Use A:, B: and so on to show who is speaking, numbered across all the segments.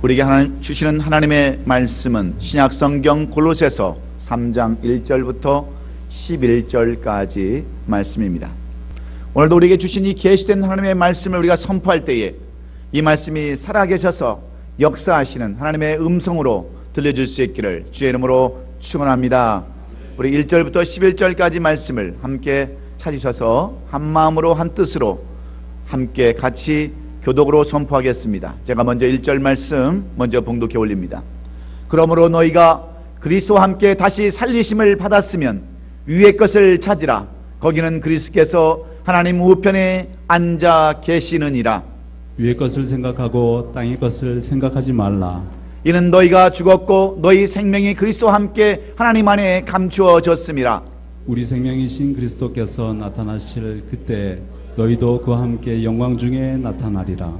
A: 우리에게 주시는 하나님의 말씀은 신약성경 골로새서 3장 1절부터 11절까지 말씀입니다. 오늘도 우리에게 주신 이 계시된 하나님의 말씀을 우리가 선포할 때에 이 말씀이 살아계셔서 역사하시는 하나님의 음성으로 들려줄 수 있기를 주의 이름으로 축원합니다. 우리 1절부터 11절까지 말씀을 함께 찾으셔서 한 마음으로 한 뜻으로 함께 같이 교독으로 선포하겠습니다. 제가 먼저 1절 말씀 먼저 봉독해 올립니다. 그러므로 너희가 그리스도와 함께 다시 살리심을 받았으면 위의 것을 찾으라. 거기는 그리스도께서 하나님 우편에 앉아 계시느니라.
B: 위의 것을 생각하고 땅의 것을 생각하지 말라.
A: 이는 너희가 죽었고 너희 생명이 그리스도와 함께 하나님 안에 감추어졌음이라.
B: 우리 생명이신 그리스도께서 나타나실 그때 너희도 그와 함께 영광 중에 나타나리라.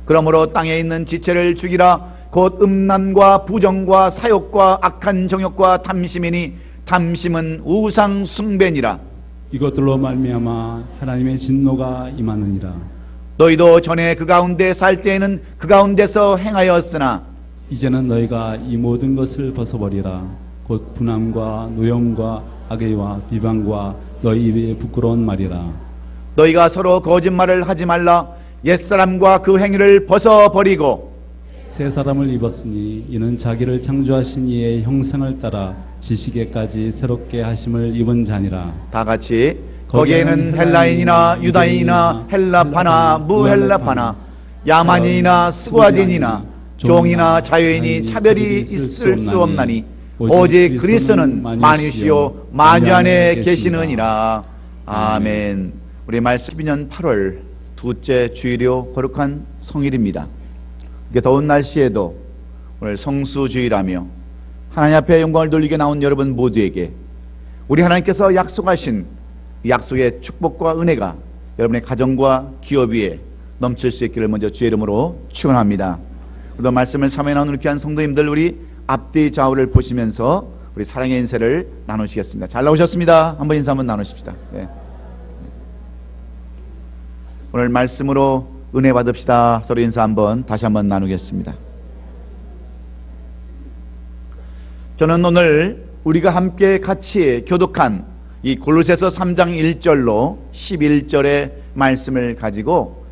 A: 그러므로 땅에 있는 지체를 죽이라. 곧 음란과 부정과 사욕과 악한 정욕과 탐심이니 탐심은 우상 숭배니라.
B: 이것들로 말미암아 하나님의 진노가 임하느니라.
A: 너희도 전에 그 가운데 살 때에는 그 가운데서 행하였으나
B: 이제는 너희가 이 모든 것을 벗어버리라. 곧 분함과 노염과 악의와 비방과 너희 입에 부끄러운 말이라.
A: 너희가 서로 거짓말을 하지 말라. 옛사람과 그 행위를 벗어버리고
B: 새 사람을 입었으니 이는 자기를 창조하신 이의 형상을 따라 지식에까지 새롭게 하심을 입은 자니라.
A: 다 같이 거기에는 헬라인이나 유다인이나 헬라파나 무헬라파나 야만인이나 스고아딘이나 종이나 자유인이 차별이 있을 수 없나니 오직 그리스도는 만유시요 만유 안에 계시느니라. 아멘. 우리 말씀 12년 8월 둘째 주일이요 거룩한 성일입니다. 이렇게 더운 날씨에도 오늘 성수주일하며 하나님 앞에 영광을 돌리게 나온 여러분 모두에게 우리 하나님께서 약속하신 약속의 축복과 은혜가 여러분의 가정과 기업 위에 넘칠 수 있기를 먼저 주의 이름으로 축원합니다. 우리도 말씀을 참여해 나오는 귀한 성도님들, 우리 앞뒤 좌우를 보시면서 우리 사랑의 인사를 나누시겠습니다. 잘 나오셨습니다. 한번 인사 한번 나누십시다. 네. 오늘 말씀으로 은혜 받읍시다. 서로 인사 한번 다시 한번 나누겠습니다. 저는 오늘 우리가 함께 같이 교독한 이 골로새서 3장 1절로 11절의 말씀을 가지고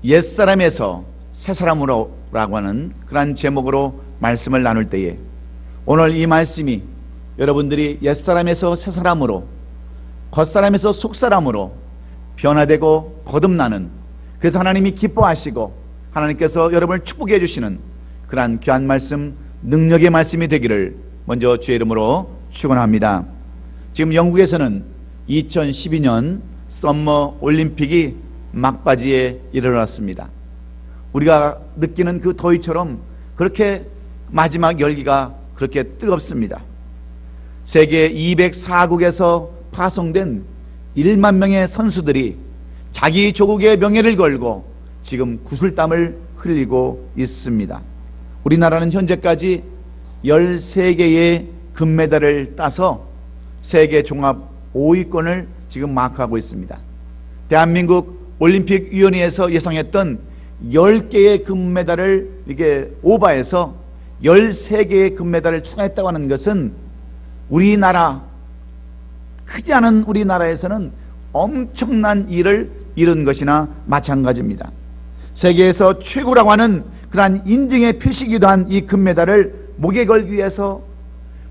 A: 옛사람에서 새사람으로 라고 하는 그런 제목으로 말씀을 나눌 때에 오늘 이 말씀이 여러분들이 옛사람에서 새사람으로, 겉사람에서 속사람으로 변화되고 거듭나는, 그래서 하나님이 기뻐하시고 하나님께서 여러분을 축복해 주시는 그러한 귀한 말씀, 능력의 말씀이 되기를 먼저 주의 이름으로 축원합니다. 지금 영국에서는 2012년 썸머 올림픽이 막바지에 이르렀습니다. 우리가 느끼는 그 더위처럼 그렇게 마지막 열기가 그렇게 뜨겁습니다. 세계 204국에서 파송된 1만 명의 선수들이 자기 조국의 명예를 걸고 지금 구슬땀을 흘리고 있습니다. 우리나라는 현재까지 13개의 금메달을 따서 세계 종합 5위권을 지금 마크하고 있습니다. 대한민국 올림픽위원회에서 예상했던 10개의 금메달을 이게 오버해서 13개의 금메달을 추가했다고 하는 것은 우리나라, 크지 않은 우리나라에서는 엄청난 일을 이룬 것이나 마찬가지입니다. 세계에서 최고라고 하는 그러한 인증의 표시이기도 한 이 금메달을 목에 걸기 위해서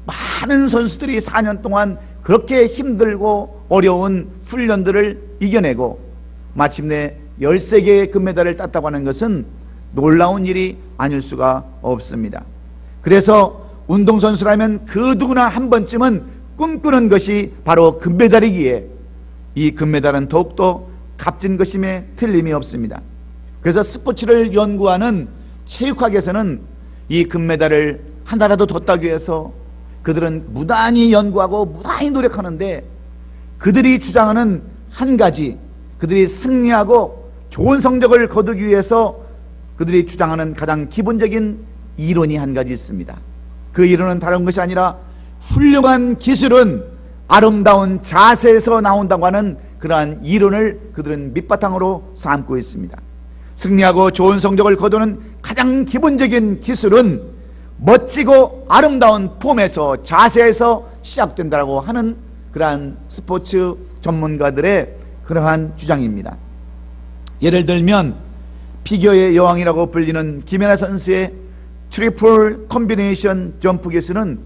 A: 많은 선수들이 4년 동안 그렇게 힘들고 어려운 훈련들을 이겨내고 마침내 13개의 금메달을 땄다고 하는 것은 놀라운 일이 아닐 수가 없습니다. 그래서 운동선수라면 그 누구나 한 번쯤은 꿈꾸는 것이 바로 금메달이기에 이 금메달은 더욱더 값진 것임에 틀림이 없습니다. 그래서 스포츠를 연구하는 체육학에서는 이 금메달을 하나라도 더 따기 위해서 그들은 무단히 연구하고 무단히 노력하는데, 그들이 주장하는 한 가지, 그들이 승리하고 좋은 성적을 거두기 위해서 그들이 주장하는 가장 기본적인 이론이 한 가지 있습니다. 그 이론은 다른 것이 아니라 훌륭한 기술은 아름다운 자세에서 나온다고 하는 그러한 이론을 그들은 밑바탕으로 삼고 있습니다. 승리하고 좋은 성적을 거두는 가장 기본적인 기술은 멋지고 아름다운 폼에서, 자세에서 시작된다고 하는 그러한 스포츠 전문가들의 그러한 주장입니다. 예를 들면 피겨의 여왕이라고 불리는 김연아 선수의 트리플 콤비네이션 점프 기술은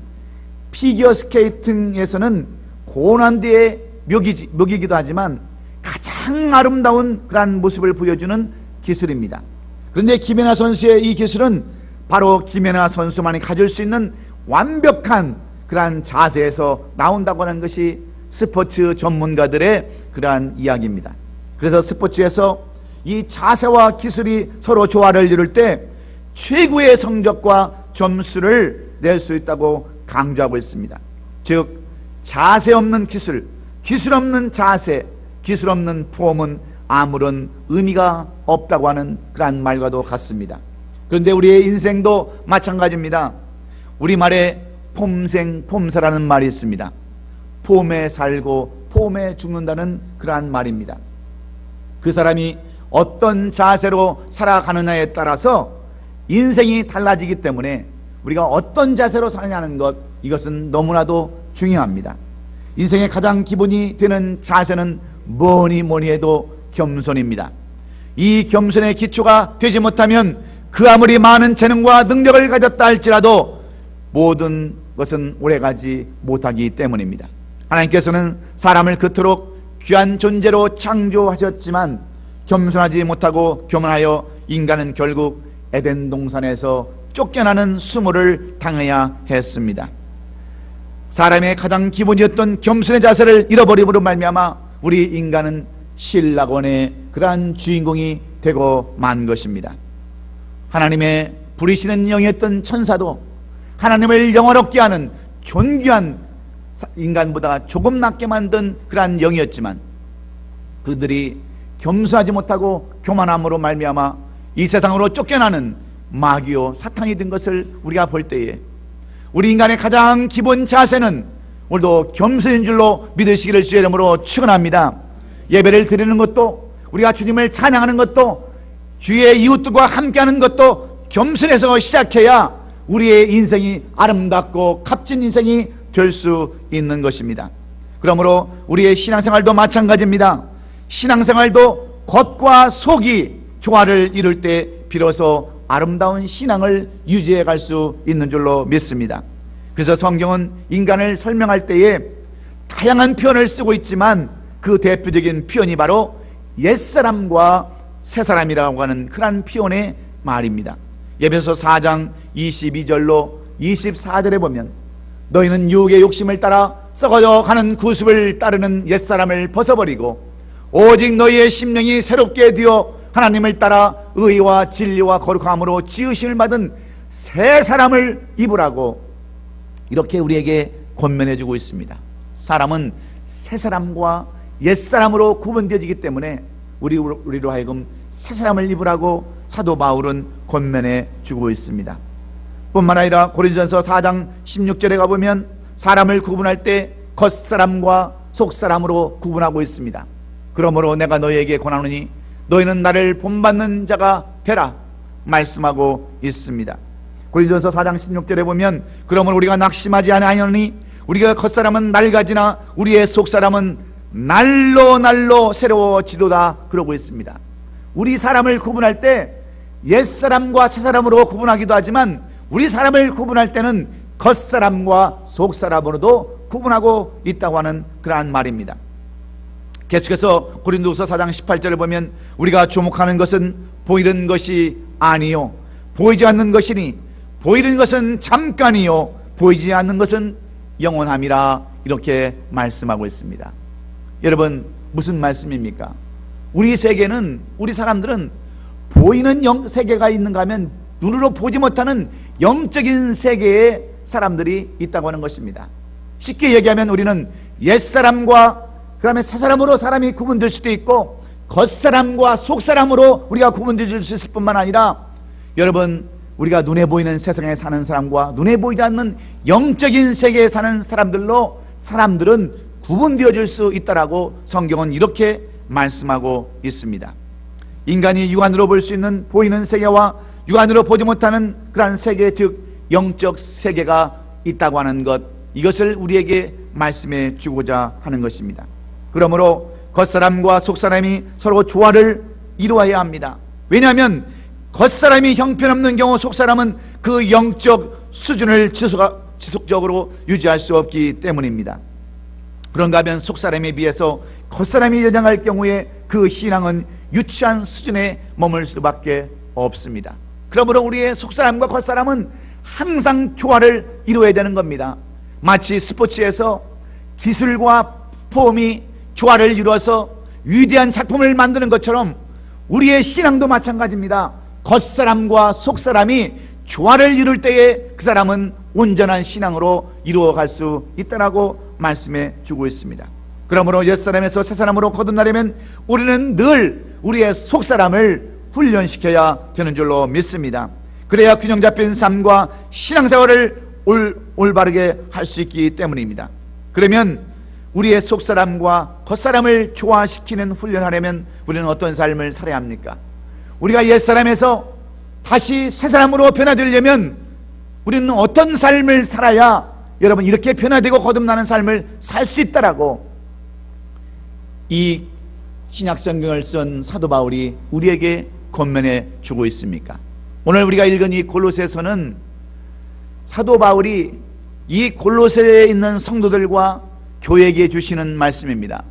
A: 피겨 스케이팅에서는 고난도의 묘기이기도 하지만 가장 아름다운 그러한 모습을 보여주는 기술입니다. 그런데 김연아 선수의 이 기술은 바로 김연아 선수만이 가질 수 있는 완벽한 그러한 자세에서 나온다고 하는 것이 스포츠 전문가들의 그러한 이야기입니다. 그래서 스포츠에서 이 자세와 기술이 서로 조화를 이룰 때 최고의 성적과 점수를 낼 수 있다고 강조하고 있습니다. 즉 자세 없는 기술, 기술 없는 자세, 기술 없는 폼은 아무런 의미가 없다고 하는 그런 말과도 같습니다. 그런데 우리의 인생도 마찬가지입니다. 우리말에 폼생폼사라는 말이 있습니다. 폼에 살고 폼에 죽는다는 그러한 말입니다. 그 사람이 어떤 자세로 살아가느냐에 따라서 인생이 달라지기 때문에 우리가 어떤 자세로 사느냐는 것, 이것은 너무나도 중요합니다. 인생의 가장 기본이 되는 자세는 뭐니 해도 겸손입니다. 이 겸손의 기초가 되지 못하면 그 아무리 많은 재능과 능력을 가졌다 할지라도 모든 것은 오래가지 못하기 때문입니다. 하나님께서는 사람을 그토록 귀한 존재로 창조하셨지만 겸손하지 못하고 교만하여 인간은 결국 에덴 동산에서 쫓겨나는 수모를 당해야 했습니다. 사람의 가장 기본이었던 겸손의 자세를 잃어버림으로 말미암아 우리 인간은 신라곤의 그러한 주인공이 되고 만 것입니다. 하나님의 부리시는 영이었던 천사도 하나님을 영화롭게 하는 존귀한 인간보다 조금 낮게 만든 그러한 영이었지만 그들이 겸손하지 못하고 교만함으로 말미암아 이 세상으로 쫓겨나는 마귀요 사탄이 된 것을 우리가 볼 때에 우리 인간의 가장 기본 자세는 오늘도 겸손인 줄로 믿으시기를 주의 이름으로 축원합니다. 예배를 드리는 것도, 우리가 주님을 찬양하는 것도, 주의 이웃들과 함께하는 것도 겸손해서 시작해야 우리의 인생이 아름답고 값진 인생이 될 수 있는 것입니다. 그러므로 우리의 신앙생활도 마찬가지입니다. 신앙생활도 겉과 속이 조화를 이룰 때 비로소 아름다운 신앙을 유지해 갈 수 있는 줄로 믿습니다. 그래서 성경은 인간을 설명할 때에 다양한 표현을 쓰고 있지만 그 대표적인 표현이 바로 옛사람과 새사람이라고 하는 그런 표현의 말입니다. 에베소 4장 22절로 24절에 보면 너희는 유혹의 욕심을 따라 썩어져 가는 구습을 따르는 옛사람을 벗어버리고 오직 너희의 심령이 새롭게 되어 하나님을 따라 의와 진리와 거룩함으로 지으심을 받은 새 사람을 입으라고 이렇게 우리에게 권면해 주고 있습니다. 사람은 새 사람과 옛 사람으로 구분되어지기 때문에 우리로 하여금 새 사람을 입으라고 사도 바울은 권면해 주고 있습니다. 뿐만 아니라 고린도전서 4장 16절에 가보면 사람을 구분할 때 겉사람과 속사람으로 구분하고 있습니다. 그러므로 내가 너희에게 권하노니 너희는 나를 본받는 자가 되라 말씀하고 있습니다. 고린도전서 4장 16절에 보면 그러므로 우리가 낙심하지 아니하노니 우리가 겉사람은 낡아지나 우리의 속사람은 날로 새로워지도다 그러고 있습니다. 우리 사람을 구분할 때 옛사람과 새사람으로 구분하기도 하지만 우리 사람을 구분할 때는 겉사람과 속사람으로도 구분하고 있다고 하는 그러한 말입니다. 계속해서 고린도후서 4장 18절을 보면 우리가 주목하는 것은 보이는 것이 아니요 보이지 않는 것이니 보이는 것은 잠깐이요 보이지 않는 것은 영원함이라 이렇게 말씀하고 있습니다. 여러분 무슨 말씀입니까? 우리 세계는, 우리 사람들은 보이는 세계가 있는가 하면 눈으로 보지 못하는 영적인 세계에 사람들이 있다고 하는 것입니다. 쉽게 얘기하면 우리는 옛사람과 그 다음에 새사람으로 사람이 구분될 수도 있고 겉사람과 속사람으로 우리가 구분될 수 있을 뿐만 아니라 여러분 우리가 눈에 보이는 세상에 사는 사람과 눈에 보이지 않는 영적인 세계에 사는 사람들로 사람들은 구분되어질 수 있다라고 성경은 이렇게 말씀하고 있습니다. 인간이 육안으로 볼 수 있는 보이는 세계와 육안으로 보지 못하는 그러한 세계, 즉 영적 세계가 있다고 하는 것, 이것을 우리에게 말씀해 주고자 하는 것입니다. 그러므로 겉사람과 속사람이 서로 조화를 이루어야 합니다. 왜냐하면 겉사람이 형편없는 경우 속사람은 그 영적 수준을 지속적으로 유지할 수 없기 때문입니다. 그런가 하면 속사람에 비해서 겉사람이 연장할 경우에 그 신앙은 유치한 수준에 머물 수밖에 없습니다. 그러므로 우리의 속사람과 겉사람은 항상 조화를 이루어야 되는 겁니다. 마치 스포츠에서 기술과 폼이 조화를 이루어서 위대한 작품을 만드는 것처럼 우리의 신앙도 마찬가지입니다. 겉사람과 속사람이 조화를 이룰 때에 그 사람은 온전한 신앙으로 이루어갈 수 있다라고 말씀해 주고 있습니다. 그러므로 옛사람에서 새사람으로 거듭나려면 우리는 늘 우리의 속사람을 훈련시켜야 되는 줄로 믿습니다. 그래야 균형 잡힌 삶과 신앙생활을 올바르게 할 수 있기 때문입니다. 그러면 우리의 속사람과 겉사람을 조화시키는 훈련하려면 우리는 어떤 삶을 살아야 합니까? 우리가 옛사람에서 다시 새사람으로 변화되려면 우리는 어떤 삶을 살아야 여러분 이렇게 변화되고 거듭나는 삶을 살 수 있다라고 이 신약성경을 쓴 사도 바울이 우리에게 권면해 주고 있습니까? 오늘 우리가 읽은 이 골로새서는 사도 바울이 이 골로새에 있는 성도들과 교회에게 주시는 말씀입니다.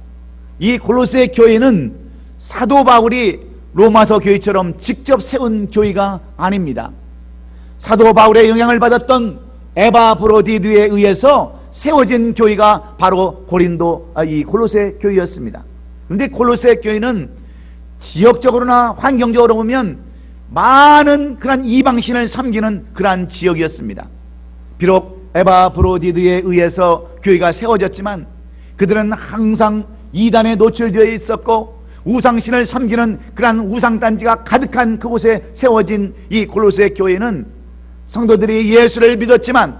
A: 이 골로새 교회는 사도 바울이 로마서 교회처럼 직접 세운 교회가 아닙니다. 사도 바울의 영향을 받았던 에바브로디드에 의해서 세워진 교회가 바로 이 골로새 교회였습니다. 그런데 골로새 교회는 지역적으로나 환경적으로 보면 많은 그런 이방신을 섬기는 그러한 지역이었습니다. 비록 에바브로디드에 의해서 교회가 세워졌지만 그들은 항상 이단에 노출되어 있었고 우상신을 섬기는 그러한 우상단지가 가득한 그곳에 세워진 이 골로새 교회는 성도들이 예수를 믿었지만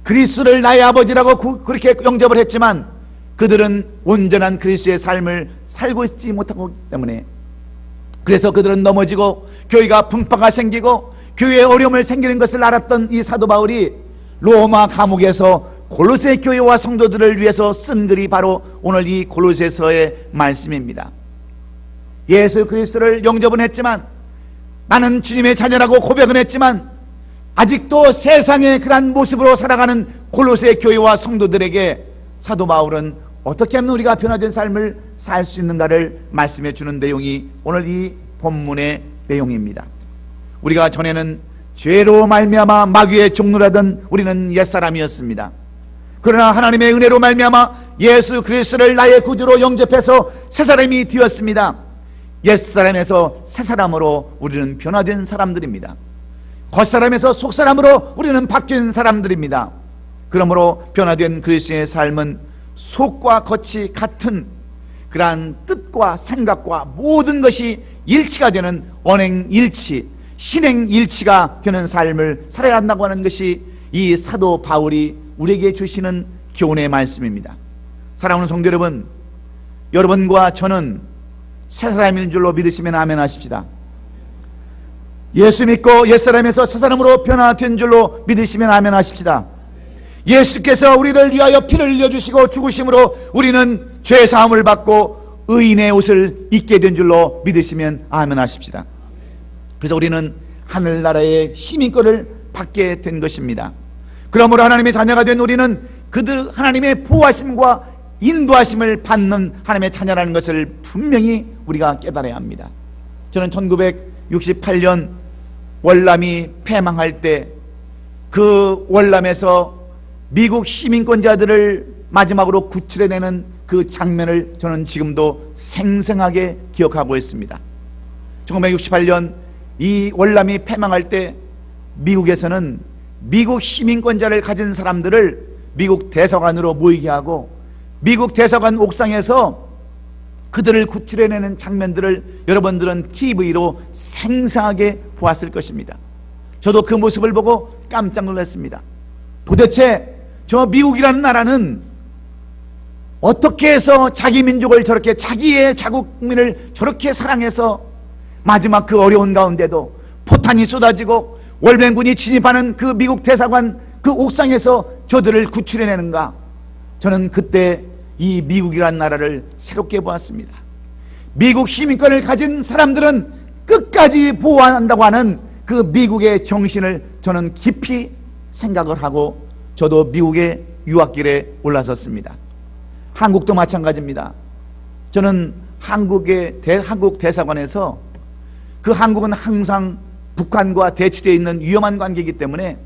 A: 그리스도를 나의 아버지라고 그렇게 영접을 했지만 그들은 온전한 그리스도의 삶을 살고 있지 못하기 때문에 그래서 그들은 넘어지고 교회가 분파가 생기고 교회에 어려움을 생기는 것을 알았던 이 사도 바울이 로마 감옥에서 골로새 교회와 성도들을 위해서 쓴 글이 바로 오늘 이 골로새서의 말씀입니다. 예수 그리스도를 영접은 했지만 나는 주님의 자녀라고 고백은 했지만 아직도 세상의 그러한 모습으로 살아가는 골로새 교회와 성도들에게 사도 바울은 어떻게 하면 우리가 변화된 삶을 살 수 있는가를 말씀해 주는 내용이 오늘 이 본문의 내용입니다. 우리가 전에는 죄로 말미암아 마귀의 종노라던 우리는 옛사람이었습니다. 그러나 하나님의 은혜로 말미암아 예수 그리스도를 나의 구주로 영접해서 새사람이 되었습니다. 옛사람에서 새사람으로 우리는 변화된 사람들입니다. 겉사람에서 속사람으로 우리는 바뀐 사람들입니다. 그러므로 변화된 그리스도의 삶은 속과 겉이 같은 그러한 뜻과 생각과 모든 것이 일치가 되는 언행일치, 신행일치가 되는 삶을 살아야 한다고 하는 것이 이 사도 바울이 우리에게 주시는 교훈의 말씀입니다. 사랑하는 성도 여러분, 여러분과 저는 새사람인 줄로 믿으시면 아멘 하십시다. 예수 믿고 옛사람에서 새사람으로 변화된 줄로 믿으시면 아멘 하십시다. 예수께서 우리를 위하여 피를 흘려주시고 죽으심으로 우리는 죄사함을 받고 의인의 옷을 입게 된 줄로 믿으시면 아멘 하십시다. 그래서 우리는 하늘나라의 시민권을 받게 된 것입니다. 그러므로 하나님의 자녀가 된 우리는 그들 하나님의 보호하심과 인도하심을 받는 하나님의 자녀라는 것을 분명히 우리가 깨달아야 합니다. 저는 1968년 월남이 패망할 때 그 월남에서 미국 시민권자들을 마지막으로 구출해내는 그 장면을 저는 지금도 생생하게 기억하고 있습니다. 1968년 이 월남이 패망할 때 미국에서는 미국 시민권자를 가진 사람들을 미국 대사관으로 모이게 하고 미국 대사관 옥상에서 그들을 구출해내는 장면들을 여러분들은 TV로 생생하게 보았을 것입니다. 저도 그 모습을 보고 깜짝 놀랐습니다. 도대체 저 미국이라는 나라는 어떻게 해서 자기 민족을 저렇게 자기의 자국민을 저렇게 사랑해서 마지막 그 어려운 가운데도 포탄이 쏟아지고 월맹군이 진입하는 그 미국 대사관 그 옥상에서 저들을 구출해내는가? 저는 그때 이 미국이란 나라를 새롭게 보았습니다. 미국 시민권을 가진 사람들은 끝까지 보호한다고 하는 그 미국의 정신을 저는 깊이 생각을 하고 저도 미국의 유학길에 올라섰습니다. 한국도 마찬가지입니다. 저는 한국 대사관에서 그 한국은 항상 북한과 대치되어 있는 위험한 관계이기 때문에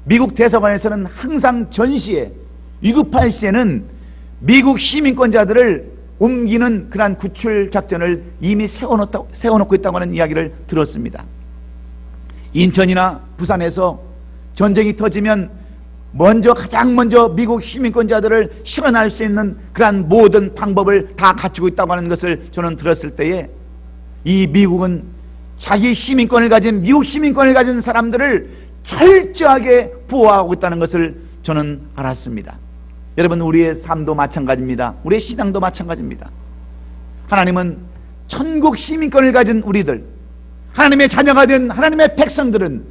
A: 미국 대사관에서는 항상 전시에 위급할 시에는 미국 시민권자들을 옮기는 그러한 구출 작전을 이미 세워놓고 있다고 하는 이야기를 들었습니다. 인천이나 부산에서 전쟁이 터지면 가장 먼저 미국 시민권자들을 실어날 수 있는 그러한 모든 방법을 다 갖추고 있다고 하는 것을 저는 들었을 때에 이 미국은 자기 시민권을 가진 미국 시민권을 가진 사람들을 철저하게 보호하고 있다는 것을 저는 알았습니다. 여러분, 우리의 삶도 마찬가지입니다. 우리의 신앙도 마찬가지입니다. 하나님은 천국 시민권을 가진 우리들, 하나님의 자녀가 된 하나님의 백성들은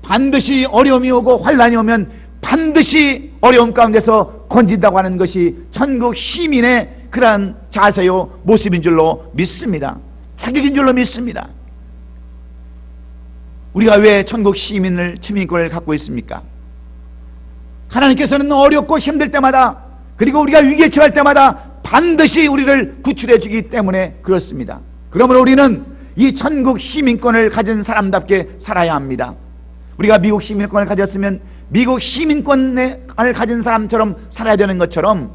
A: 반드시 어려움이 오고 환난이 오면 반드시 어려움 가운데서 건진다고 하는 것이 천국 시민의 그러한 자세요 모습인 줄로 믿습니다. 자격인 줄로 믿습니다. 우리가 왜 천국 시민권을 갖고 있습니까? 하나님께서는 어렵고 힘들 때마다, 그리고 우리가 위기에 처할 때마다 반드시 우리를 구출해 주기 때문에 그렇습니다. 그러므로 우리는 이 천국 시민권을 가진 사람답게 살아야 합니다. 우리가 미국 시민권을 가졌으면 미국 시민권을 가진 사람처럼 살아야 되는 것처럼,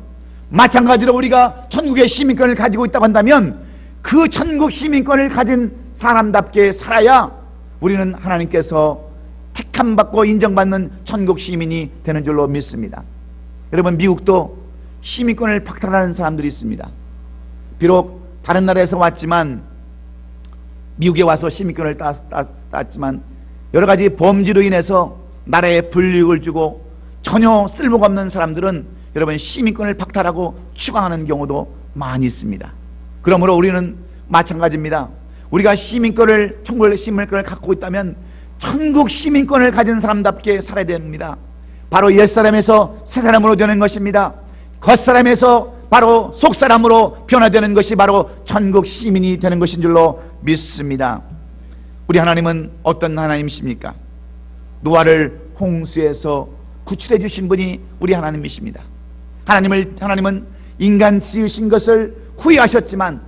A: 마찬가지로 우리가 천국의 시민권을 가지고 있다고 한다면 그 천국 시민권을 가진 사람답게 살아야 우리는 하나님께서 택함받고 인정받는 천국 시민이 되는 줄로 믿습니다. 여러분, 미국도 시민권을 박탈하는 사람들이 있습니다. 비록 다른 나라에서 왔지만, 미국에 와서 시민권을 땄지만 여러 가지 범죄로 인해서 나라에 불이익을 주고 전혀 쓸모가 없는 사람들은 여러분 시민권을 박탈하고 추방하는 경우도 많이 있습니다. 그러므로 우리는 마찬가지입니다. 우리가 천국의 시민권을 갖고 있다면 천국 시민권을 가진 사람답게 살아야 됩니다. 바로 옛사람에서 새사람으로 되는 것입니다. 겉사람에서 바로 속사람으로 변화되는 것이 바로 천국 시민이 되는 것인 줄로 믿습니다. 우리 하나님은 어떤 하나님이십니까? 노아를 홍수에서 구출해 주신 분이 우리 하나님이십니다. 하나님은 인간 지으신 것을 후회하셨지만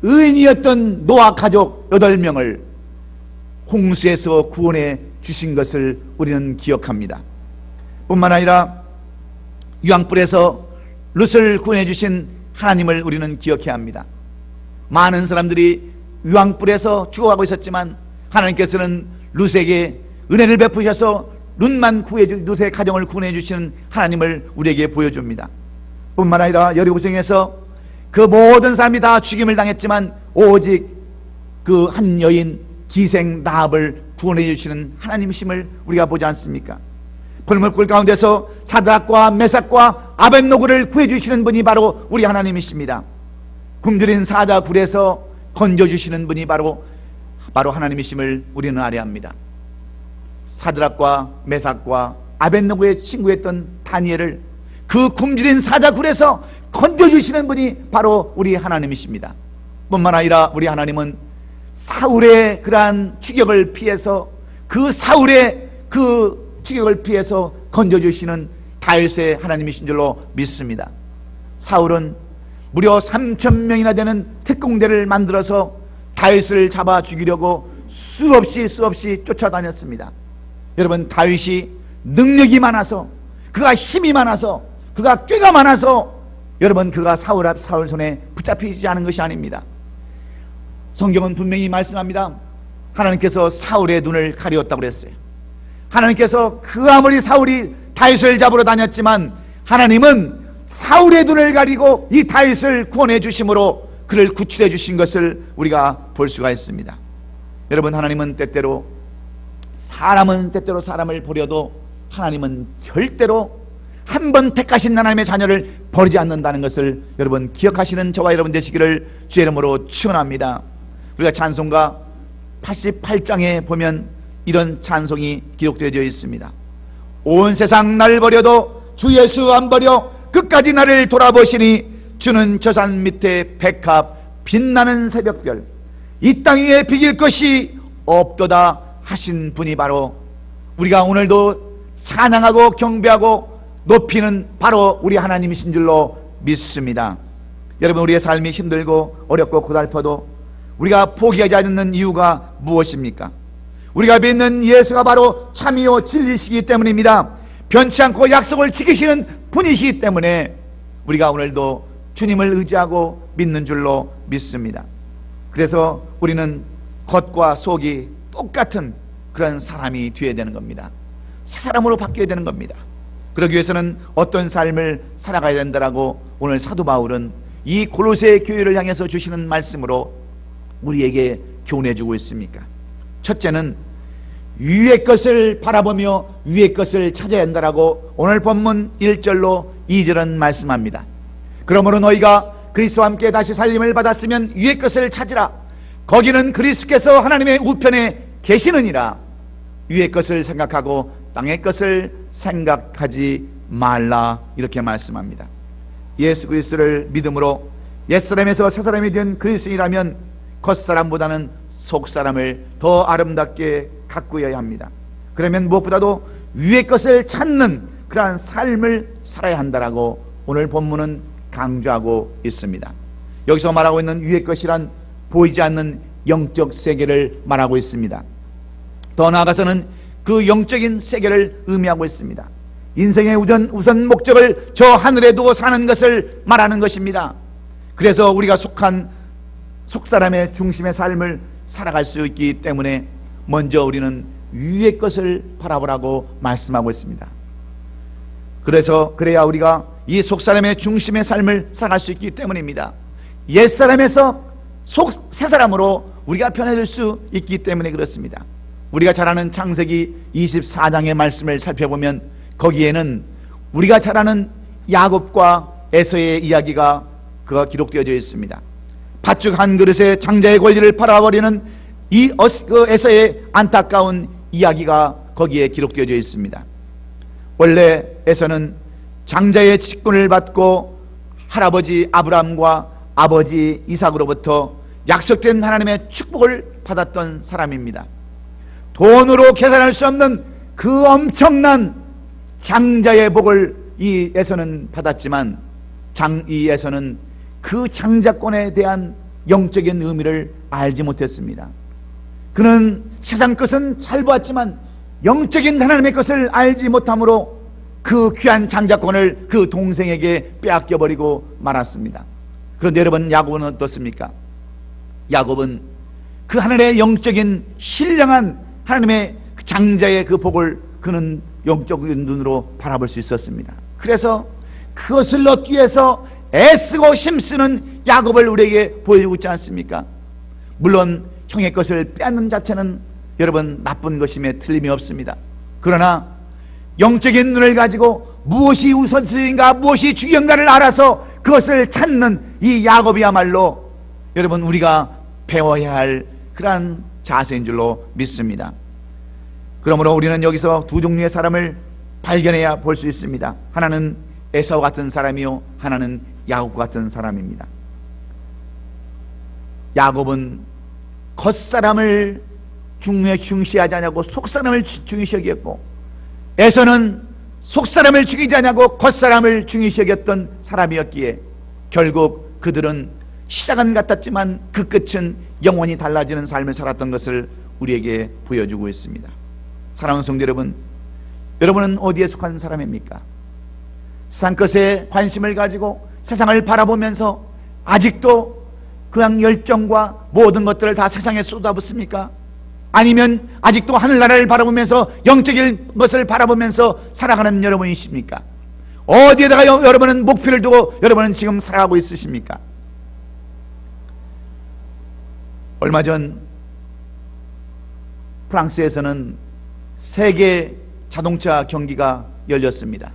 A: 의인이었던 노아 가족 8명을 홍수에서 구원해 주신 것을 우리는 기억합니다. 뿐만 아니라 유황불에서 룻을 구원해 주신 하나님을 우리는 기억해야 합니다. 많은 사람들이 유황불에서 죽어가고 있었지만 하나님께서는 룻에게 은혜를 베푸셔서 룻의 가정을 구원해 주시는 하나님을 우리에게 보여줍니다. 뿐만 아니라 여리고성에서 그 모든 사람이 다 죽임을 당했지만 오직 그 한 여인 기생 라합을 구원해 주시는 하나님이심을 우리가 보지 않습니까? 불물굴 가운데서 사드락과 메삭과 아벳노고를 구해 주시는 분이 바로 우리 하나님이십니다. 굶주린 사자굴에서 건져 주시는 분이 바로 하나님이심을 우리는 알아야 합니다. 사드락과 메삭과 아벳노고의 친구였던 다니엘을 그 굶주린 사자굴에서 건져 주시는 분이 바로 우리 하나님이십니다. 뿐만 아니라 우리 하나님은 사울의 그러한 추격을 피해서 건져 주시는 다윗의 하나님이신 줄로 믿습니다. 사울은 무려 3,000명이나 되는 특공대를 만들어서 다윗을 잡아 죽이려고 수없이 쫓아다녔습니다. 여러분, 다윗이 능력이 많아서, 그가 힘이 많아서, 그가 꾀가 많아서 여러분 그가 사울 손에 붙잡히지 않은 것이 아닙니다. 성경은 분명히 말씀합니다. 하나님께서 사울의 눈을 가리웠다고 그랬어요. 하나님께서 아무리 사울이 다윗을 잡으러 다녔지만 하나님은 사울의 눈을 가리고 이 다윗을 구원해 주심으로 그를 구출해 주신 것을 우리가 볼 수가 있습니다. 여러분, 하나님은 때때로 사람을 버려도 하나님은 절대로 한 번 택하신 하나님의 자녀를 버리지 않는다는 것을 여러분 기억하시는 저와 여러분 되시기를 주의 이름으로 축원합니다. 우리가 찬송가 88장에 보면 이런 찬송이 기록되어 있습니다. 온 세상 날 버려도 주 예수 안 버려 끝까지 나를 돌아보시니 주는 저 산 밑에 백합 빛나는 새벽별 이 땅 위에 비길 것이 없도다 하신 분이 바로 우리가 오늘도 찬양하고 경배하고 높이는 바로 우리 하나님이신 줄로 믿습니다. 여러분, 우리의 삶이 힘들고 어렵고 고달퍼도 우리가 포기하지 않는 이유가 무엇입니까? 우리가 믿는 예수가 바로 참이요 진리시기 때문입니다. 변치 않고 약속을 지키시는 분이시기 때문에 우리가 오늘도 주님을 의지하고 믿는 줄로 믿습니다. 그래서 우리는 겉과 속이 똑같은 그런 사람이 되어야 되는 겁니다. 새 사람으로 바뀌어야 되는 겁니다. 그러기 위해서는 어떤 삶을 살아가야 된다라고 오늘 사도 바울은 이 골로새 교회를 향해서 주시는 말씀으로 우리에게 교훈해 주고 있습니까? 첫째는 위의 것을 바라보며 위의 것을 찾아야 한다라고 오늘 본문 1절로 2절은 말씀합니다. 그러므로 너희가 그리스도와 함께 다시 살림을 받았으면 위의 것을 찾으라. 거기는 그리스도께서 하나님의 우편에 계시느니라. 위의 것을 생각하고 땅의 것을 생각하지 말라. 이렇게 말씀합니다. 예수 그리스도를 믿음으로 옛사람에서 새사람이 된 그리스도인이라면 겉사람보다는 속사람을 더 아름답게 가꾸어야 합니다. 그러면 무엇보다도 위의 것을 찾는 그러한 삶을 살아야 한다라고 오늘 본문은 강조하고 있습니다. 여기서 말하고 있는 위의 것이란 보이지 않는 영적 세계를 말하고 있습니다. 더 나아가서는 그 영적인 세계를 의미하고 있습니다. 인생의 우선 목적을 저 하늘에 두고 사는 것을 말하는 것입니다. 그래서 우리가 속사람의 중심의 삶을 살아갈 수 있기 때문에 먼저 우리는 위의 것을 바라보라고 말씀하고 있습니다. 그래야 우리가 이 속사람의 중심의 삶을 살아갈 수 있기 때문입니다. 옛사람에서 새사람으로 우리가 변해질 수 있기 때문에 그렇습니다. 우리가 잘 아는 창세기 24장의 말씀을 살펴보면 거기에는 우리가 잘 아는 야곱과 에서의 이야기가 기록되어져 있습니다. 팥죽 한 그릇에 장자의 권리를 팔아버리는 이 에서의 안타까운 이야기가 거기에 기록되어져 있습니다. 원래 에서는 장자의 직분을 받고 할아버지 아브라함과 아버지 이삭으로부터 약속된 하나님의 축복을 받았던 사람입니다. 돈으로 계산할 수 없는 그 엄청난 장자의 복을 이 에서는 받았지만 이 에서는 그 장자권에 대한 영적인 의미를 알지 못했습니다. 그는 세상 것은 잘 보았지만 영적인 하나님의 것을 알지 못함으로 그 귀한 장자권을 그 동생에게 빼앗겨버리고 말았습니다. 그런데 여러분, 야곱은 어떻습니까? 야곱은 그 하늘의 영적인 신령한 하나님의 장자의 그 복을 그는 영적인 눈으로 바라볼 수 있었습니다. 그래서 그것을 얻기 위해서 애쓰고 힘쓰는 야곱을 우리에게 보여주고 있지 않습니까? 물론 형의 것을 빼앗는 자체는 여러분 나쁜 것임에 틀림이 없습니다. 그러나 영적인 눈을 가지고 무엇이 우선순위인가 무엇이 중요한가를 알아서 그것을 찾는 이 야곱이야말로 여러분 우리가 배워야 할 그러한 자세인 줄로 믿습니다. 그러므로 우리는 여기서 두 종류의 사람을 발견해야 볼 수 있습니다. 하나는 에사우 같은 사람이요, 하나는 야곱 같은 사람입니다. 야곱은 겉사람을 중시하지 않냐고 속사람을 중시 여겼고, 에서는 속사람을 죽이지 않냐고 겉사람을 중시 여겼던 사람이었기에 결국 그들은 시작은 같았지만 그 끝은 영원히 달라지는 삶을 살았던 것을 우리에게 보여주고 있습니다. 사랑하는 성도 여러분, 여러분은 어디에 속한 사람입니까? 세상 것에 관심을 가지고 세상을 바라보면서 아직도 그냥 열정과 모든 것들을 다 세상에 쏟아붓습니까? 아니면 아직도 하늘나라를 바라보면서 영적인 것을 바라보면서 살아가는 여러분이십니까? 어디에다가 여러분은 목표를 두고 여러분은 지금 살아가고 있으십니까? 얼마 전 프랑스에서는 세계 자동차 경기가 열렸습니다.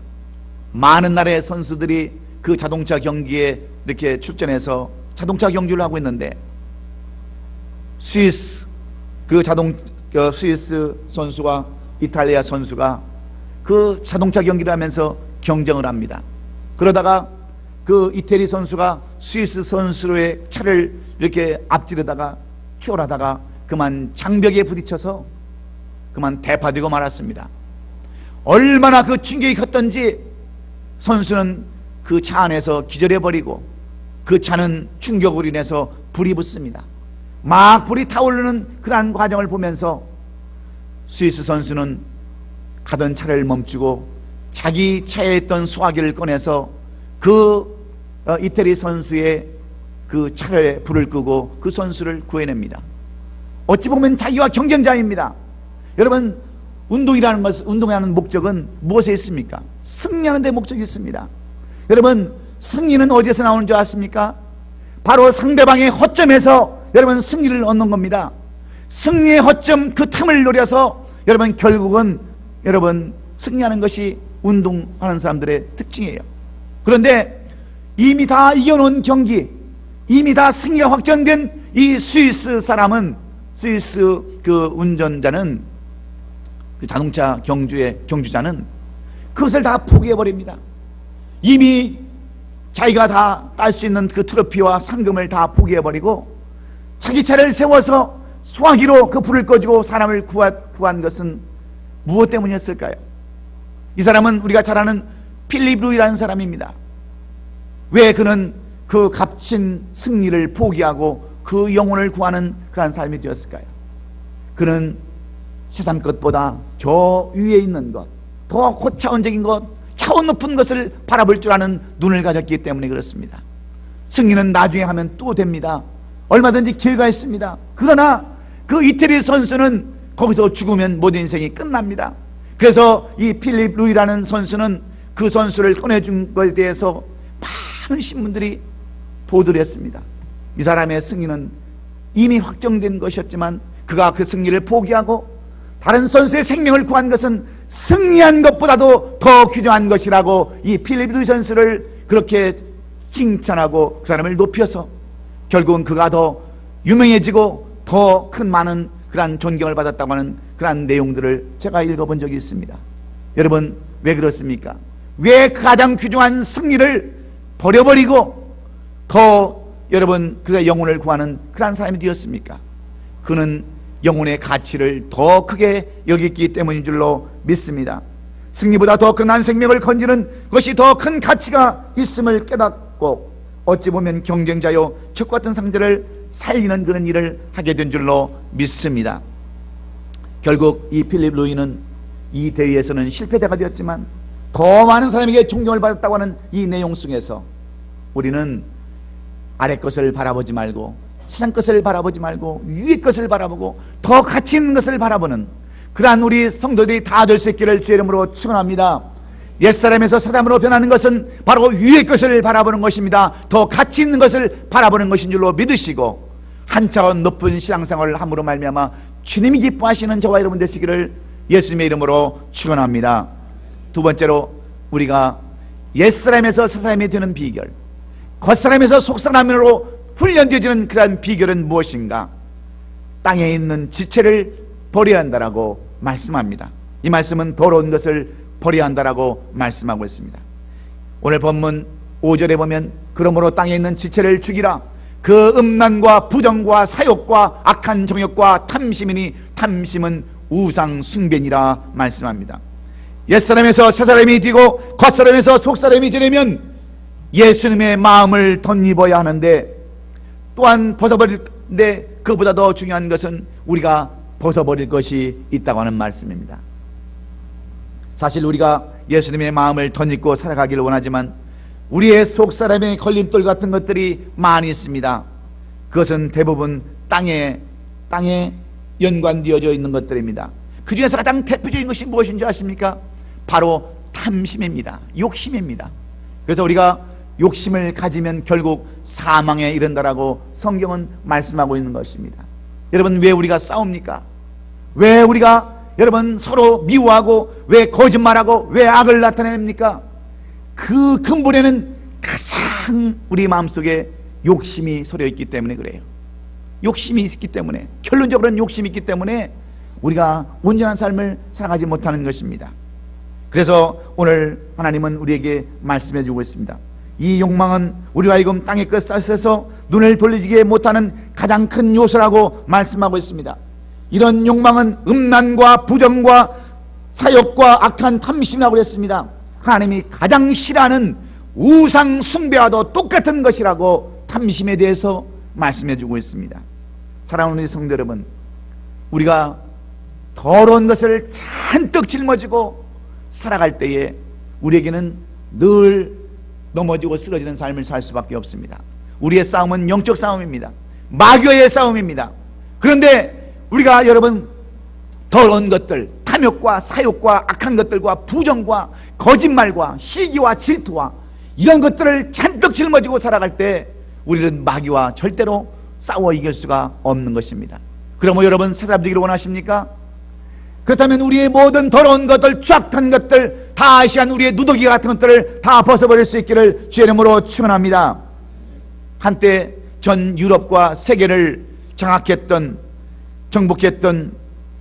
A: 많은 나라의 선수들이 그 자동차 경기에 이렇게 출전해서 자동차 경주를 하고 있는데 스위스, 그 스위스 선수와 이탈리아 선수가 그 자동차 경기를 하면서 경쟁을 합니다. 그러다가 그 이태리 선수가 스위스 선수의 차를 이렇게 앞지르다가 추월하다가 그만 장벽에 부딪혀서 그만 대파되고 말았습니다. 얼마나 그 충격이 컸던지 선수는 그 차 안에서 기절해버리고 그 차는 충격으로 인해서 불이 붙습니다. 막 불이 타오르는 그러한 과정을 보면서 스위스 선수는 가던 차를 멈추고 자기 차에 있던 수화기를 꺼내서 그 이태리 선수의 그 차에 불을 끄고 그 선수를 구해냅니다. 어찌 보면 자기와 경쟁자입니다. 여러분, 운동하는 목적은 무엇에 있습니까? 승리하는 데 목적이 있습니다. 여러분, 승리는 어디에서 나오는 줄 아십니까? 바로 상대방의 허점에서 여러분 승리를 얻는 겁니다. 승리의 허점, 그 틈을 노려서 여러분 결국은 여러분 승리하는 것이 운동하는 사람들의 특징이에요. 그런데 이미 다 이겨놓은 경기, 이미 다 승리가 확정된 이 스위스 사람은, 스위스 그 운전자는, 그 자동차 경주자는 그것을 다 포기해버립니다. 이미 자기가 다 딸 수 있는 그 트로피와 상금을 다 포기해버리고 자기 차를 세워서 소화기로 그 불을 꺼주고 사람을 구한 것은 무엇 때문이었을까요? 이 사람은 우리가 잘 아는 필립 루이라는 사람입니다. 왜 그는 그 값진 승리를 포기하고 그 영혼을 구하는 그러한 삶이 되었을까요? 그는 세상 것보다 저 위에 있는 것, 더 고차원적인 것, 차원 높은 것을 바라볼 줄 아는 눈을 가졌기 때문에 그렇습니다. 승리는 나중에 하면 또 됩니다. 얼마든지 기회가 있습니다. 그러나 그 이태리 선수는 거기서 죽으면 모든 인생이 끝납니다. 그래서 이 필립 루이라는 선수는 그 선수를 꺼내준 것에 대해서 많은 신문들이 보도를 했습니다. 이 사람의 승리는 이미 확정된 것이었지만 그가 그 승리를 포기하고 다른 선수의 생명을 구한 것은 승리한 것보다도 더 귀중한 것이라고 이 필립 루이 선수를 그렇게 칭찬하고 그 사람을 높여서 결국은 그가 더 유명해지고 더 큰 많은 그러한 존경을 받았다고 하는 그러한 내용들을 제가 읽어본 적이 있습니다. 여러분, 왜 그렇습니까? 왜 가장 귀중한 승리를 버려버리고 더 여러분 그의 영혼을 구하는 그러한 사람이 되었습니까? 그는 영혼의 가치를 더 크게 여겼기 때문인 줄로 믿습니다. 승리보다 더 큰 생명을 건지는 것이 더 큰 가치가 있음을 깨닫고 어찌 보면 경쟁자요 적과 같은 상대를 살리는 그런 일을 하게 된 줄로 믿습니다. 결국 이 필립 루이는 이 대회에서는 실패자가 되었지만 더 많은 사람에게 존경을 받았다고 하는 이 내용 속에서 우리는 아래 것을 바라보지 말고 세상 것을 바라보지 말고 위의 것을 바라보고 더 가치 있는 것을 바라보는 그러한 우리 성도들이 다 될 수 있기를 주의 이름으로 축원합니다. 옛사람에서 사람으로 변하는 것은 바로 위의 것을 바라보는 것입니다. 더 가치 있는 것을 바라보는 것인 줄로 믿으시고 한 차원 높은 신앙생활을 함으로 말미암아 주님이 기뻐하시는 저와 여러분 되시기를 예수님의 이름으로 축원합니다. 두 번째로 우리가 옛사람에서 새사람이 되는 비결, 겉사람에서 속사람으로 훈련되어지는 그러한 비결은 무엇인가? 땅에 있는 지체를 버려야 한다라고 말씀합니다. 이 말씀은 더러운 것을 버려야 한다라고 말씀하고 있습니다. 오늘 본문 5절에 보면 그러므로 땅에 있는 지체를 죽이라. 그 음란과 부정과 사욕과 악한 정욕과 탐심이니 탐심은 우상 숭배니라 말씀합니다. 옛사람에서 새사람이 되고 겉사람에서 속사람이 되려면 예수님의 마음을 덧입어야 하는데 또한 벗어버릴때 그보다 더 중요한 것은 우리가 벗어버릴 것이 있다고 하는 말씀입니다. 사실 우리가 예수님의 마음을 덧입고 살아가기를 원하지만 우리의 속사람의 걸림돌 같은 것들이 많이 있습니다. 그것은 대부분 땅에 연관되어져 있는 것들입니다. 그 중에서 가장 대표적인 것이 무엇인지 아십니까? 바로 탐심입니다. 욕심입니다. 그래서 우리가 욕심을 가지면 결국 사망에 이른다라고 성경은 말씀하고 있는 것입니다. 여러분, 왜 우리가 싸웁니까? 왜 우리가 여러분 서로 미워하고 왜 거짓말하고 왜 악을 나타냅니까? 그 근본에는 가장 우리 마음속에 욕심이 서려 있기 때문에 그래요. 욕심이 있기 때문에, 결론적으로는 욕심이 있기 때문에 우리가 온전한 삶을 살아가지 못하는 것입니다. 그래서 오늘 하나님은 우리에게 말씀해 주고 있습니다. 이 욕망은 우리가 지금 땅의 끝에서 눈을 돌리지 못하는 가장 큰 요소라고 말씀하고 있습니다. 이런 욕망은 음란과 부정과 사욕과 악한 탐심이라고 했습니다. 하나님이 가장 싫어하는 우상 숭배와도 똑같은 것이라고 탐심에 대해서 말씀해 주고 있습니다. 사랑하는 우리 성도 여러분, 우리가 더러운 것을 잔뜩 짊어지고 살아갈 때에 우리에게는 늘 넘어지고 쓰러지는 삶을 살 수밖에 없습니다. 우리의 싸움은 영적 싸움입니다. 마귀와의 싸움입니다. 그런데 우리가 여러분 더러운 것들, 탐욕과 사욕과 악한 것들과 부정과 거짓말과 시기와 질투와 이런 것들을 잔뜩 짊어지고 살아갈 때 우리는 마귀와 절대로 싸워 이길 수가 없는 것입니다. 그러면 여러분 새 사람 되기를 원하십니까? 그렇다면 우리의 모든 더러운 것들, 추악한 것들, 다 아시안 우리의 누더기 같은 것들을 다 벗어버릴 수 있기를 주의 이름으로 축원합니다. 한때 전 유럽과 세계를 정복했던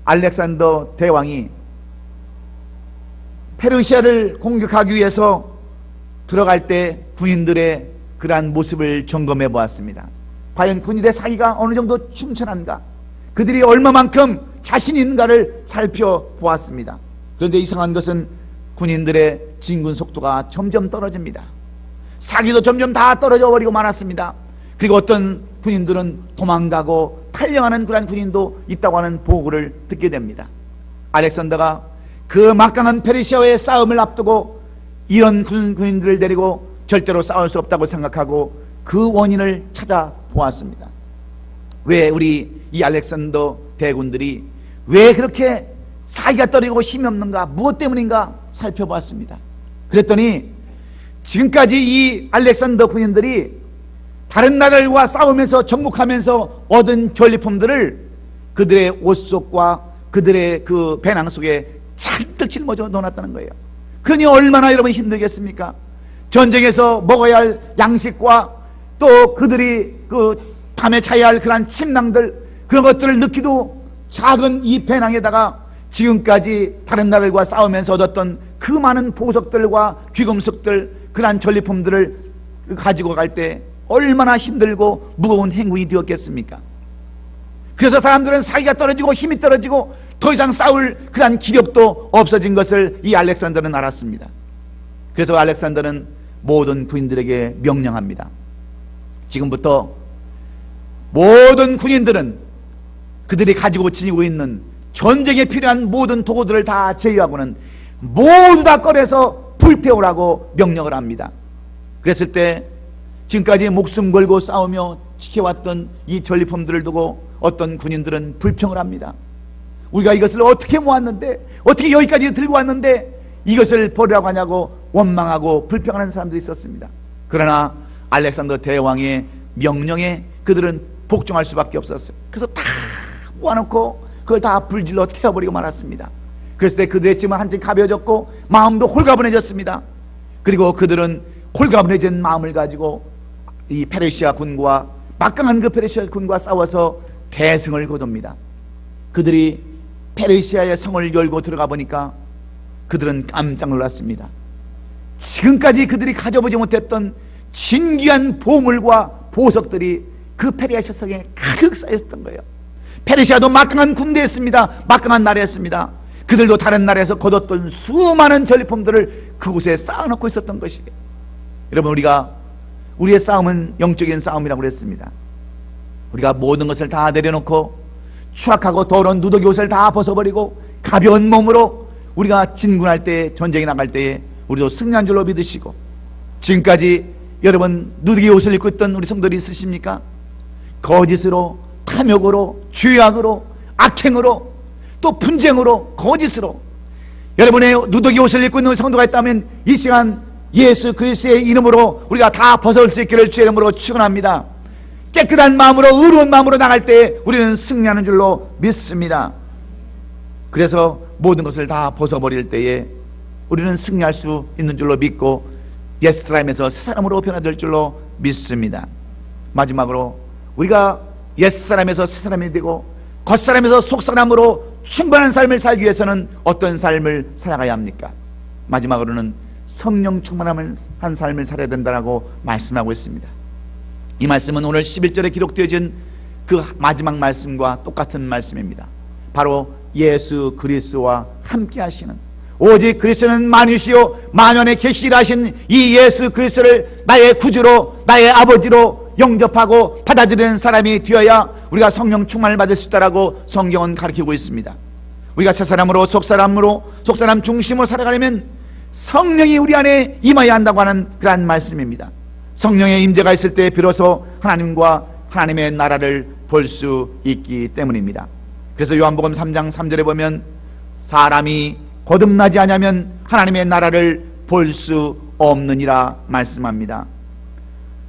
A: 알렉산더 대왕이 페르시아를 공격하기 위해서 들어갈 때 군인들의 그러한 모습을 점검해 보았습니다. 과연 군인들의 사기가 어느 정도 충천한가, 그들이 얼마만큼 자신이 있는가를 살펴보았습니다. 그런데 이상한 것은 군인들의 진군 속도가 점점 떨어집니다. 사기도 점점 다 떨어져 버리고 말았습니다. 그리고 어떤 군인들은 도망가고 탈영하는 그런 군인도 있다고 하는 보고를 듣게 됩니다. 알렉산더가 그 막강한 페르시아와의 싸움을 앞두고 이런 군인들을 데리고 절대로 싸울 수 없다고 생각하고 그 원인을 찾아보았습니다. 왜 우리 이 알렉산더 대군들이 왜 그렇게 사기가 떨어지고 힘이 없는가, 무엇 때문인가 살펴봤습니다. 그랬더니 지금까지 이 알렉산더 군인들이 다른 나라들과 싸우면서 정복하면서 얻은 전리품들을 그들의 옷 속과 그들의 그 배낭 속에 잔뜩 짊어져 넣어놨다는 거예요. 그러니 얼마나 여러분 힘들겠습니까? 전쟁에서 먹어야 할 양식과 또 그들이 그 밤에 자야 할 그런 침낭들, 그런 것들을 넣기도 작은 이 배낭에다가 지금까지 다른 나라들과 싸우면서 얻었던 그 많은 보석들과 귀금속들, 그러한 전리품들을 가지고 갈 때 얼마나 힘들고 무거운 행군이 되었겠습니까? 그래서 사람들은 사기가 떨어지고 힘이 떨어지고 더 이상 싸울 그러한 기력도 없어진 것을 이 알렉산더는 알았습니다. 그래서 알렉산더는 모든 군인들에게 명령합니다. 지금부터 모든 군인들은 그들이 가지고 지니고 있는 전쟁에 필요한 모든 도구들을 다 제외하고는 모두 다 꺼내서 불태우라고 명령을 합니다. 그랬을 때 지금까지 목숨 걸고 싸우며 지켜왔던 이 전리품들을 두고 어떤 군인들은 불평을 합니다. 우리가 이것을 어떻게 모았는데, 어떻게 여기까지 들고 왔는데 이것을 버리라고 하냐고 원망하고 불평하는 사람들이 있었습니다. 그러나 알렉산더 대왕의 명령에 그들은 복종할 수밖에 없었어요. 그래서 다 모아놓고 그걸 다 불질러 태워버리고 말았습니다. 그랬을 때 그들의 짐은 한층 가벼워졌고 마음도 홀가분해졌습니다. 그리고 그들은 홀가분해진 마음을 가지고 이 페르시아 군과 막강한 그 페르시아 군과 싸워서 대승을 거둡니다. 그들이 페르시아의 성을 열고 들어가 보니까 그들은 깜짝 놀랐습니다. 지금까지 그들이 가져보지 못했던 진귀한 보물과 보석들이 그 페르시아 성에 가득 쌓였던 거예요. 페르시아도 막강한 군대였습니다. 막강한 나라였습니다. 그들도 다른 나라에서 거뒀던 수많은 전리품들을 그곳에 쌓아놓고 있었던 것이에요. 여러분, 우리의 싸움은 영적인 싸움이라고 그랬습니다. 우리가 모든 것을 다 내려놓고 추악하고 더러운 누더기 옷을 다 벗어버리고 가벼운 몸으로 우리가 진군할 때, 전쟁에 나갈 때에 우리도 승리한 줄로 믿으시고, 지금까지 여러분 누더기 옷을 입고 있던 우리 성도들이 있으십니까? 거짓으로, 탐욕으로, 죄악으로, 악행으로, 또 분쟁으로, 거짓으로 여러분의 누더기 옷을 입고 있는 성도가 있다면 이 시간 예수 그리스도의 이름으로 우리가 다 벗어올 수 있기를 주의 이름으로 축원합니다. 깨끗한 마음으로, 의로운 마음으로 나갈 때 우리는 승리하는 줄로 믿습니다. 그래서 모든 것을 다 벗어버릴 때에 우리는 승리할 수 있는 줄로 믿고 옛사람에서 새사람으로 변화될 줄로 믿습니다. 마지막으로 우리가 옛사람에서 새사람이 되고 겉사람에서 속사람으로 충만한 삶을 살기 위해서는 어떤 삶을 살아가야 합니까? 마지막으로는 성령 충만한 삶을 살아야 된다고 말씀하고 있습니다. 이 말씀은 오늘 11절에 기록되어진 그 마지막 말씀과 똑같은 말씀입니다. 바로 예수 그리스도와 함께 하시는, 오직 그리스도는 만유시요 만원에 계시하신 이 예수 그리스도를 나의 구주로, 나의 아버지로 영접하고 받아들이는 사람이 되어야 우리가 성령 충만을 받을 수 있다라고 성경은 가르치고 있습니다. 우리가 새사람으로 속사람 중심으로 살아가려면 성령이 우리 안에 임해야 한다고 하는 그러한 말씀입니다. 성령의 임재가 있을 때 비로소 하나님과 하나님의 나라를 볼 수 있기 때문입니다. 그래서 요한복음 3장 3절에 보면 사람이 거듭나지 않으면 하나님의 나라를 볼 수 없느니라 말씀합니다.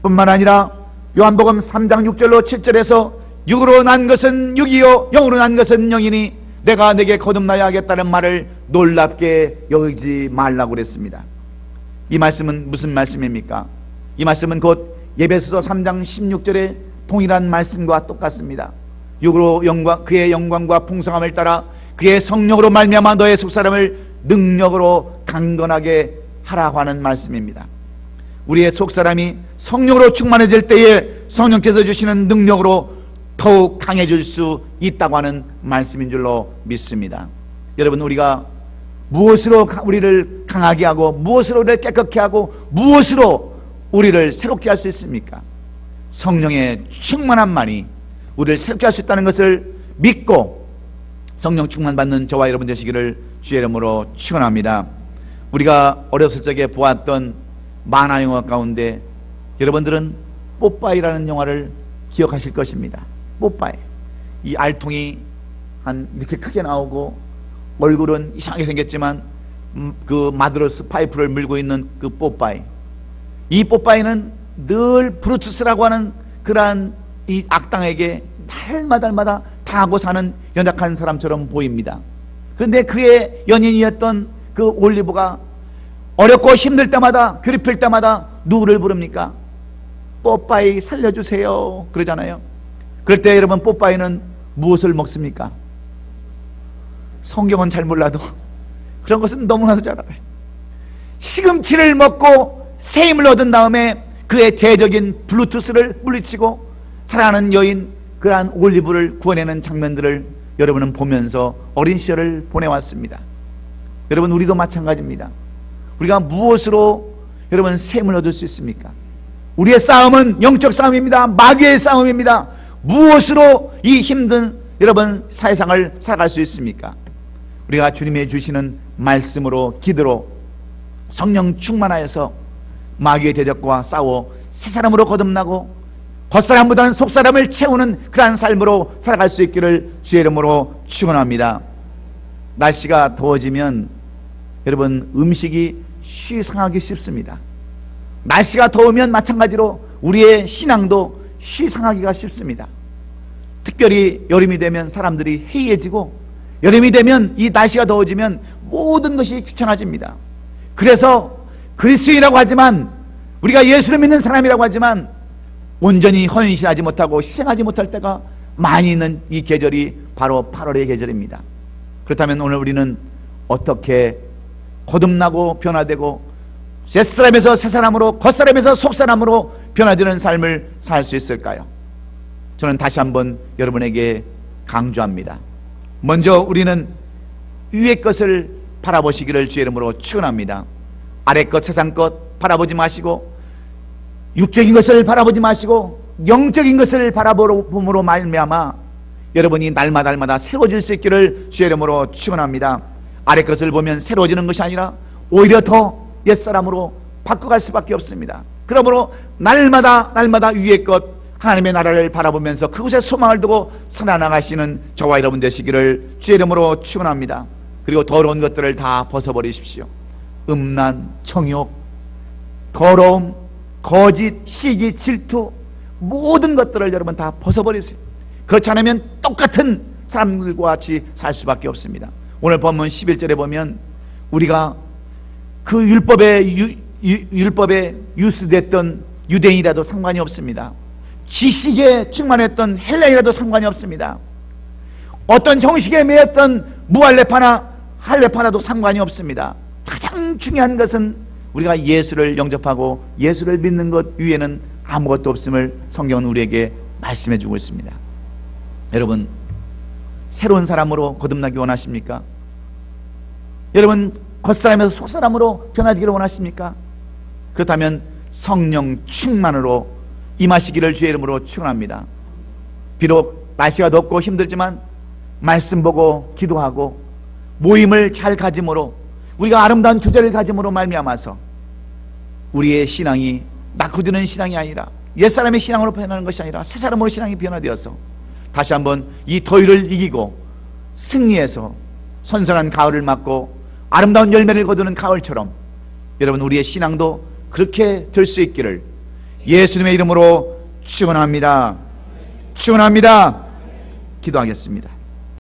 A: 뿐만 아니라 요한복음 3장 6절로 7절에서 육으로 난 것은 육이요 영으로 난 것은 영이니 내가 내게 거듭나야 하겠다는 말을 놀랍게 여기지 말라고 그랬습니다. 이 말씀은 무슨 말씀입니까? 이 말씀은 곧 에베소서 3장 16절의 동일한 말씀과 똑같습니다. 육으로 그의 영광과 풍성함을 따라 그의 성령으로 말미암아 너의 속사람을 능력으로 강건하게 하라고 하는 말씀입니다. 우리의 속사람이 성령으로 충만해질 때에 성령께서 주시는 능력으로 더욱 강해질 수 있다고 하는 말씀인 줄로 믿습니다. 여러분, 우리가 무엇으로 우리를 강하게 하고 무엇으로 우리를 깨끗게 하고 무엇으로 우리를 새롭게 할 수 있습니까? 성령의 충만함만이 우리를 새롭게 할 수 있다는 것을 믿고 성령 충만 받는 저와 여러분 되시기를 주의 이름으로 축원합니다. 우리가 어렸을 적에 보았던 만화 영화 가운데 여러분들은 뽀빠이라는 영화를 기억하실 것입니다. 뽀빠이, 이 알통이 한 이렇게 크게 나오고 얼굴은 이상하게 생겼지만 그 마드로스 파이프를 물고 있는 그 뽀빠이, 이 뽀빠이는 늘 브루투스라고 하는 그러한 이 악당에게 날마다 당하고 사는 연약한 사람처럼 보입니다. 그런데 그의 연인이었던 그 올리브가 어렵고 힘들 때마다, 괴롭힐 때마다 누구를 부릅니까? 뽀빠이 살려주세요 그러잖아요. 그럴 때 여러분, 뽀빠이는 무엇을 먹습니까? 성경은 잘 몰라도 그런 것은 너무나도 잘 알아요. 시금치를 먹고 새 힘을 얻은 다음에 그의 대적인 블루투스를 물리치고 사랑하는 여인 그러한 올리브를 구원하는 장면들을 여러분은 보면서 어린 시절을 보내왔습니다. 여러분, 우리도 마찬가지입니다. 우리가 무엇으로 여러분 새 힘을 얻을 수 있습니까? 우리의 싸움은 영적 싸움입니다. 마귀의 싸움입니다. 무엇으로 이 힘든 여러분 세상을 살아갈 수 있습니까? 우리가 주님의 주시는 말씀으로, 기도로 성령 충만하여서 마귀의 대적과 싸워 새 사람으로 거듭나고 겉사람보다는 속사람을 채우는 그러한 삶으로 살아갈 수 있기를 주의 이름으로 축원합니다. 날씨가 더워지면 여러분 음식이 쉬상하기 쉽습니다. 날씨가 더우면 마찬가지로 우리의 신앙도 쉬상하기가 쉽습니다. 특별히 여름이 되면 사람들이 해이해지고, 여름이 되면 이 날씨가 더워지면 모든 것이 귀찮아집니다. 그래서 그리스도인이라고 하지만, 우리가 예수를 믿는 사람이라고 하지만 온전히 헌신하지 못하고 희생하지 못할 때가 많이 있는 이 계절이 바로 8월의 계절입니다. 그렇다면 오늘 우리는 어떻게 거듭나고 변화되고 옛사람에서 새사람으로, 겉사람에서 속사람으로 변화되는 삶을 살 수 있을까요? 저는 다시 한번 여러분에게 강조합니다. 먼저 우리는 위의 것을 바라보시기를 주의 이름으로 축원합니다. 아래 것, 세상 것 바라보지 마시고, 육적인 것을 바라보지 마시고 영적인 것을 바라봄으로 말미암아 여러분이 날마다 새로워질 수 있기를 주의 이름으로 축원합니다. 아래 것을 보면 새로워지는 것이 아니라 오히려 더 옛사람으로 바꿔갈 수밖에 없습니다. 그러므로 날마다 위의 것, 하나님의 나라를 바라보면서 그곳에 소망을 두고 살아나가시는 저와 여러분 되시기를 주의 이름으로 축원합니다. 그리고 더러운 것들을 다 벗어버리십시오. 음란, 정욕, 더러움, 거짓, 시기, 질투, 모든 것들을 여러분 다 벗어버리세요. 그렇지 않으면 똑같은 사람들과 같이 살 수밖에 없습니다. 오늘 본문 11절에 보면 우리가 그 율법에 유스됐던 유대인이라도 상관이 없습니다. 지식에 충만했던 헬라인이라도 상관이 없습니다. 어떤 형식에 매였던 무할레파나 할레파나도 상관이 없습니다. 가장 중요한 것은 우리가 예수를 영접하고 예수를 믿는 것 위에는 아무것도 없음을 성경은 우리에게 말씀해 주고 있습니다. 여러분, 새로운 사람으로 거듭나기 원하십니까? 여러분, 겉사람에서 속사람으로 변화되기를 원하십니까? 그렇다면 성령 충만으로 임하시기를 주의 이름으로 축원합니다. 비록 날씨가 덥고 힘들지만 말씀 보고 기도하고 모임을 잘 가짐으로, 우리가 아름다운 교제를 가짐으로 말미암아서 우리의 신앙이 낙후되는 신앙이 아니라, 옛사람의 신앙으로 변하는 것이 아니라 새 사람으로 신앙이 변화되어서 다시 한번 이 더위를 이기고 승리해서 선선한 가을을 맞고 아름다운 열매를 거두는 가을처럼 여러분, 우리의 신앙도 그렇게 될 수 있기를 예수님의 이름으로 축원합니다. 축원합니다. 기도하겠습니다.